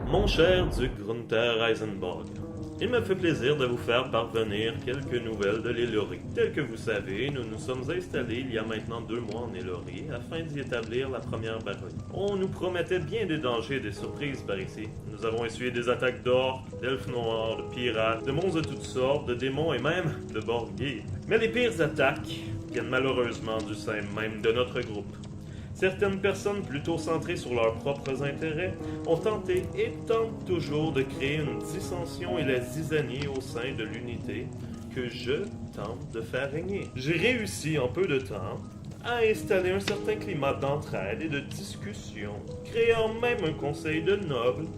Mon cher duc Gunther Eisenborg, il me fait plaisir de vous faire parvenir quelques nouvelles de l'Elorie. Tel que vous savez, nous nous sommes installés il y a maintenant 2 mois en Elorie afin d'y établir la première baronnie. On nous promettait bien des dangers et des surprises par ici. Nous avons essuyé des attaques d'orques, d'elfes noirs, de pirates, de monstres de toutes sortes, de démons et même de borguides. Mais les pires attaques viennent malheureusement du sein même de notre groupe. Certaines personnes plutôt centrées sur leurs propres intérêts ont tenté et tentent toujours de créer une dissension et la zizanie au sein de l'unité que je tente de faire régner. J'ai réussi en peu de temps à installer un certain climat d'entraide et de discussion, créant même un conseil de nobles.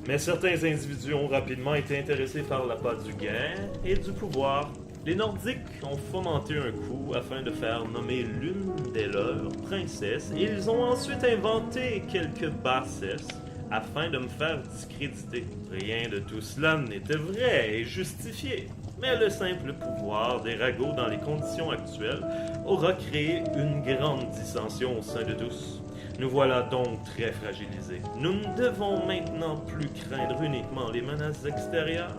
Mais certains individus ont rapidement été intéressés par l'appât du gain et du pouvoir. Les Nordiques ont fomenté un coup afin de faire nommer l'une des leurs princesses et ils ont ensuite inventé quelques bassesses afin de me faire discréditer. Rien de tout cela n'était vrai et justifié, mais le simple pouvoir des ragots dans les conditions actuelles aura créé une grande dissension au sein de tous. Nous voilà donc très fragilisés. Nous ne devons maintenant plus craindre uniquement les menaces extérieures.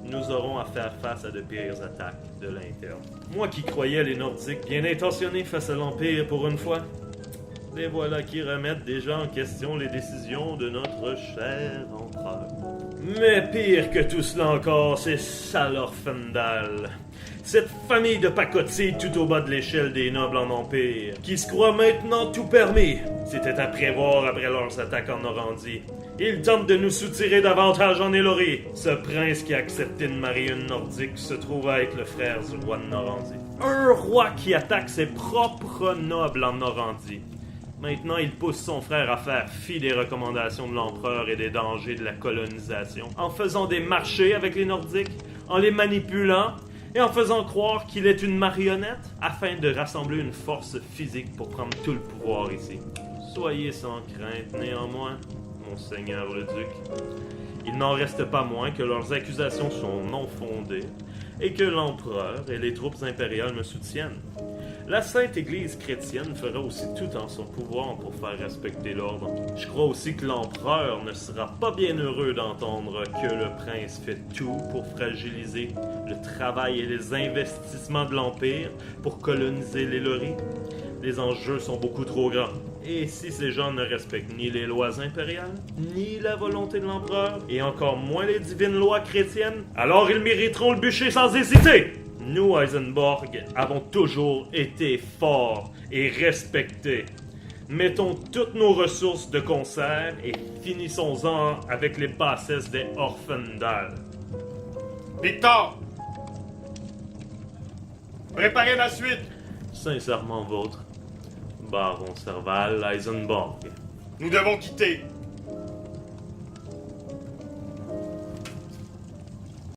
Nous aurons à faire face à de pires attaques de l'interne. Moi qui croyais les Nordiques bien intentionnés face à l'Empire pour une fois, les voilà qui remettent déjà en question les décisions de notre cher empereur. Mais pire que tout cela encore, c'est Salorfendal. Cette famille de pacotilles tout au bas de l'échelle des nobles en Empire, qui se croient maintenant tout permis. C'était à prévoir après leurs attaques en Normandie. Ils tentent de nous soutirer davantage en Elorie. Ce prince qui a accepté de marier une nordique se trouve à être le frère du roi de Normandie. Un roi qui attaque ses propres nobles en Normandie. Maintenant, il pousse son frère à faire fi des recommandations de l'empereur et des dangers de la colonisation, en faisant des marchés avec les Nordiques, en les manipulant et en faisant croire qu'il est une marionnette afin de rassembler une force physique pour prendre tout le pouvoir ici. Soyez sans crainte, néanmoins, Monseigneur le Duc. Il n'en reste pas moins que leurs accusations sont non fondées et que l'empereur et les troupes impériales me soutiennent. La Sainte Église chrétienne fera aussi tout en son pouvoir pour faire respecter l'ordre. Je crois aussi que l'empereur ne sera pas bien heureux d'entendre que le prince fait tout pour fragiliser le travail et les investissements de l'Empire pour coloniser l'Elorie. Les enjeux sont beaucoup trop grands. Et si ces gens ne respectent ni les lois impériales, ni la volonté de l'empereur, et encore moins les divines lois chrétiennes, alors ils mériteront le bûcher sans hésiter! Nous, Eisenborg, avons toujours été forts et respectés. Mettons toutes nos ressources de concert et finissons-en avec les bassesses des Orfendal. Victor! Préparez la suite! Sincèrement vôtre, Baron Serval Eisenborg. Nous devons quitter.